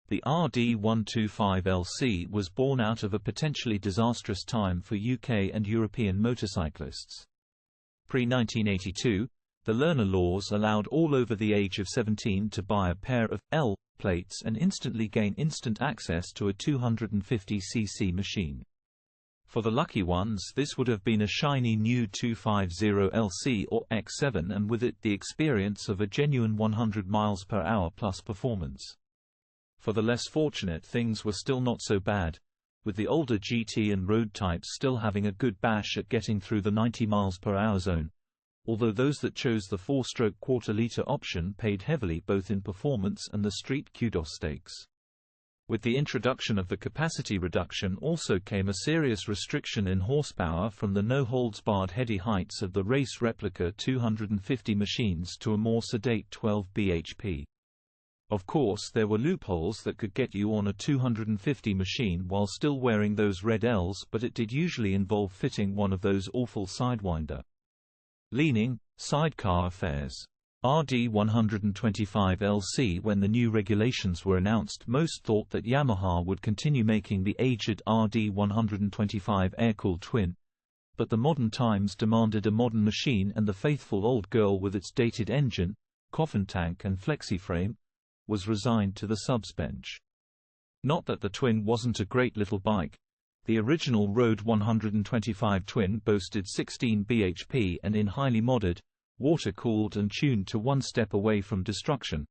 The RD125LC was born out of a potentially disastrous time for UK and European motorcyclists. Pre-1982, the learner laws allowed all over the age of 17 to buy a pair of L plates and instantly gain instant access to a 250cc machine. For the lucky ones, this would have been a shiny new 250LC or X7, and with it the experience of a genuine 100 mph plus performance. For the less fortunate, things were still not so bad, with the older GT and road types still having a good bash at getting through the 90 mph zone, although those that chose the 4-stroke quarter-litre option paid heavily both in performance and the street kudos stakes. With the introduction of the capacity reduction also came a serious restriction in horsepower from the no-holds-barred heady heights of the race replica 250 machines to a more sedate 12 bhp. Of course, there were loopholes that could get you on a 250 machine while still wearing those red Ls, but it did usually involve fitting one of those awful sidewinder leaning sidecar affairs. RD125LC. When the new regulations were announced, most thought that Yamaha would continue making the aged RD125 air-cooled twin, but the modern times demanded a modern machine, and the faithful old girl with its dated engine, coffin tank and flexi-frame was resigned to the subs bench. Not that the twin wasn't a great little bike. The original Road 125 twin boasted 16 bhp and in highly modded, water-cooled and tuned to one step away from destruction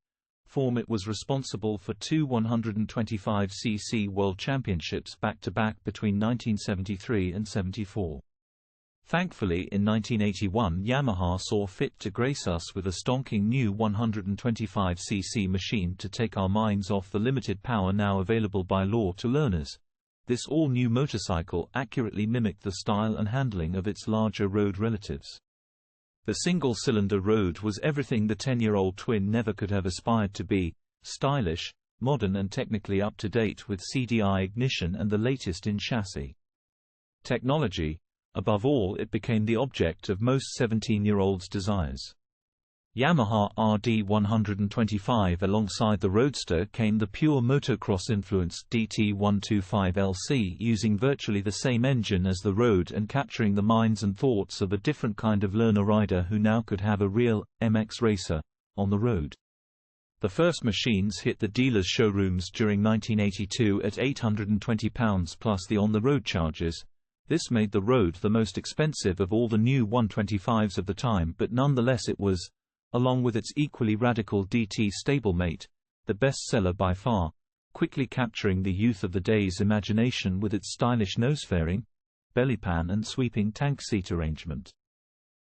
form it was responsible for 2 125cc World Championships back-to-back between 1973 and 74. Thankfully, in 1981 Yamaha saw fit to grace us with a stonking new 125cc machine to take our minds off the limited power now available by law to learners. This all-new motorcycle accurately mimicked the style and handling of its larger road relatives. The single-cylinder Road was everything the 10-year-old twin never could have aspired to be: stylish, modern and technically up-to-date with CDI ignition and the latest in chassis technology. Above all, it became the object of most 17-year-olds' desires. Yamaha RD125 alongside the Roadster came the pure motocross-influenced DT125LC, using virtually the same engine as the Road and capturing the minds and thoughts of a different kind of learner rider who now could have a real MX racer on the road. The first machines hit the dealers' showrooms during 1982 at £820 plus the on-the-road charges. This made the Road the most expensive of all the new 125s of the time, but nonetheless it was, along with its equally radical DT stablemate, the best seller by far, quickly capturing the youth of the day's imagination with its stylish nose-fairing, bellypan and sweeping tank seat arrangement.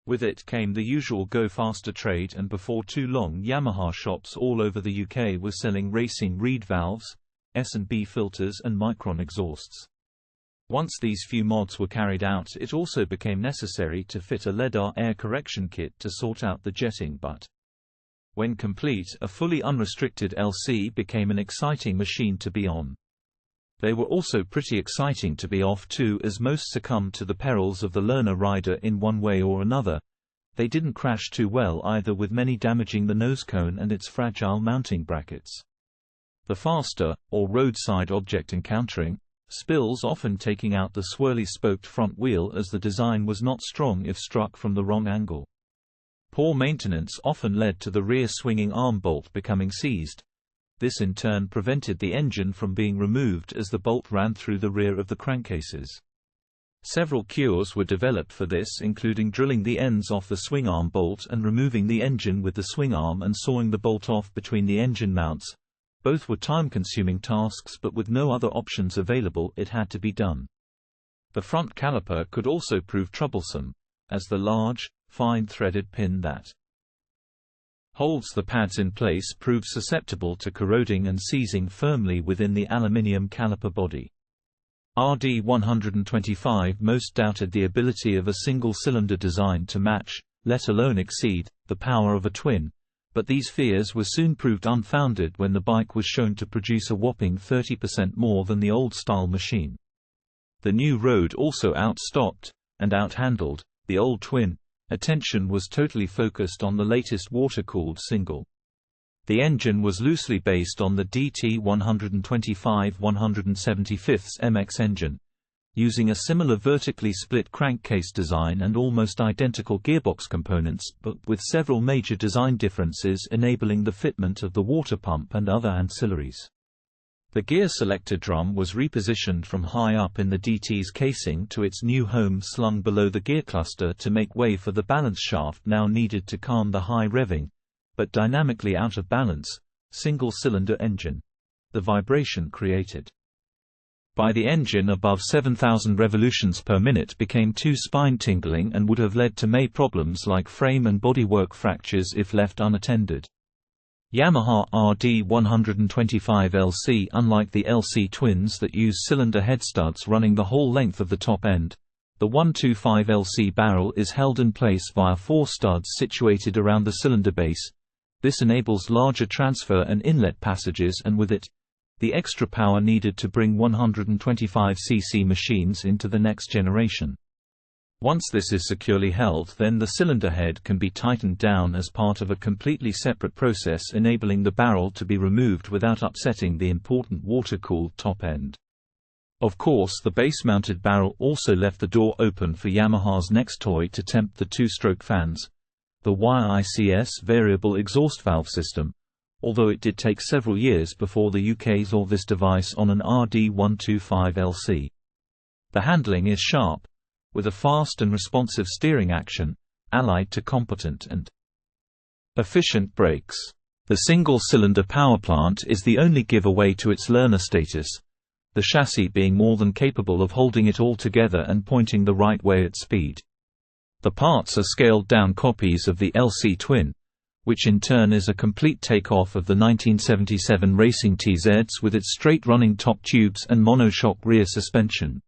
With it came the usual go-faster trade, and before too long Yamaha shops all over the UK were selling racing reed valves, S&B filters and Micron exhausts. Once these few mods were carried out, it also became necessary to fit a LEDAR air correction kit to sort out the jetting butt. When complete, a fully unrestricted LC became an exciting machine to be on. They were also pretty exciting to be off too, as most succumbed to the perils of the learner rider in one way or another. They didn't crash too well either, with many damaging the nose cone and its fragile mounting brackets. The faster, or roadside object encountering, spills often taking out the swirly spoked front wheel as the design was not strong if struck from the wrong angle. Poor maintenance often led to the rear swinging arm bolt becoming seized. This in turn prevented the engine from being removed as the bolt ran through the rear of the crankcases. Several cures were developed for this, including drilling the ends off the swing arm bolt and removing the engine with the swing arm and sawing the bolt off between the engine mounts. Both were time-consuming tasks, but with no other options available it had to be done. The front caliper could also prove troublesome, as the large, fine threaded pin that holds the pads in place proved susceptible to corroding and seizing firmly within the aluminium caliper body. RD125 most doubted the ability of a single-cylinder design to match, let alone exceed, the power of a twin. But these fears were soon proved unfounded when the bike was shown to produce a whopping 30% more than the old-style machine. The new Road also outstocked, and outhandled, the old twin. Attention was totally focused on the latest water-cooled single The engine was loosely based on the DT125/175 MX engine, using a similar vertically split crankcase design and almost identical gearbox components, but with several major design differences enabling the fitment of the water pump and other ancillaries. The gear selector drum was repositioned from high up in the DT's casing to its new home slung below the gear cluster to make way for the balance shaft now needed to calm the high revving, but dynamically out of balance, single-cylinder engine. The vibration created by the engine above 7,000 revolutions per minute became too spine-tingling and would have led to major problems like frame and bodywork fractures if left unattended. Yamaha RD125LC, unlike the LC twins that use cylinder head studs running the whole length of the top end, the 125LC barrel is held in place via 4 studs situated around the cylinder base. This enables larger transfer and inlet passages, and with it, the extra power needed to bring 125cc machines into the next generation. Once this is securely held, then the cylinder head can be tightened down as part of a completely separate process, enabling the barrel to be removed without upsetting the important water-cooled top end. Of course, the base-mounted barrel also left the door open for Yamaha's next toy to tempt the 2-stroke fans, the YICS variable exhaust valve system, although it did take several years before the UK saw this device on an RD125LC. The handling is sharp, with a fast and responsive steering action, allied to competent and efficient brakes. The single-cylinder power plant is the only giveaway to its learner status, the chassis being more than capable of holding it all together and pointing the right way at speed. The parts are scaled-down copies of the LC twin, which in turn is a complete take-off of the 1977 Racing TZs with its straight-running top tubes and monoshock rear suspension.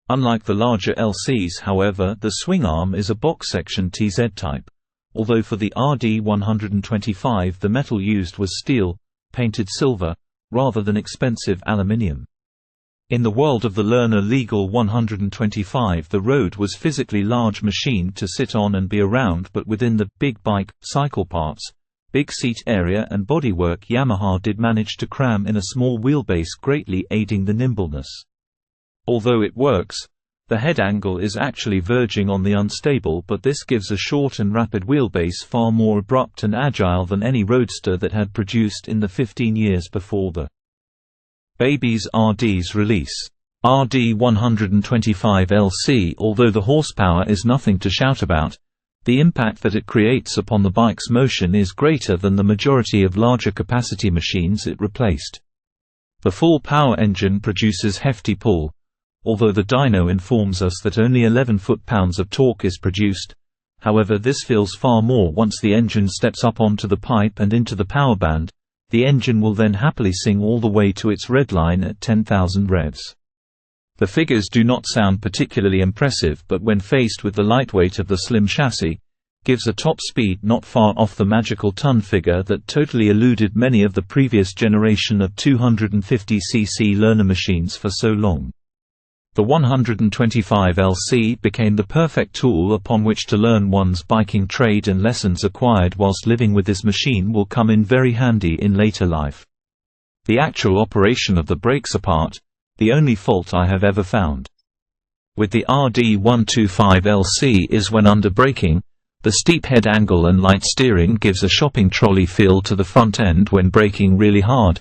Unlike the larger LCs, however, the swing arm is a box-section TZ type, although for the RD125 the metal used was steel, painted silver, rather than expensive aluminium. In the world of the learner legal 125, the road was physically large machine to sit on and be around, but within the big bike, cycle parts, big seat area and bodywork, Yamaha did manage to cram in a small wheelbase, greatly aiding the nimbleness. Although it works, the head angle is actually verging on the unstable, but this gives a short and rapid wheelbase far more abrupt and agile than any roadster that had produced in the 15 years before the Baby's RD's release. RD125LC, although the horsepower is nothing to shout about, the impact that it creates upon the bike's motion is greater than the majority of larger capacity machines it replaced. The full power engine produces hefty pull, although the dyno informs us that only 11 foot-pounds of torque is produced. However, this feels far more once the engine steps up onto the pipe and into the power band. The engine will then happily sing all the way to its red line at 10,000 revs. The figures do not sound particularly impressive, but when faced with the lightweight of the slim chassis, gives a top speed not far off the magical ton figure that totally eluded many of the previous generation of 250cc learner machines for so long. The 125LC became the perfect tool upon which to learn one's biking trade, and lessons acquired whilst living with this machine will come in very handy in later life. The actual operation of the brakes apart, the only fault I have ever found with the RD125LC is when under braking, the steep head angle and light steering gives a shopping trolley feel to the front end when braking really hard.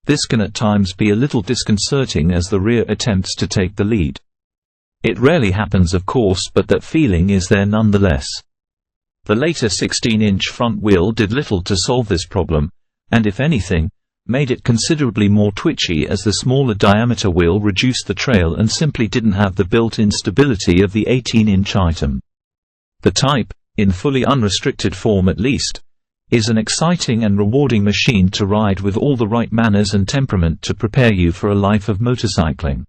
This can at times be a little disconcerting as the rear attempts to take the lead. It rarely happens, of course, but that feeling is there nonetheless. The later 16-inch front wheel did little to solve this problem, and if anything, made it considerably more twitchy, as the smaller diameter wheel reduced the trail and simply didn't have the built-in stability of the 18-inch item. The Type, in fully unrestricted form at least, is an exciting and rewarding machine to ride with all the right manners and temperament to prepare you for a life of motorcycling.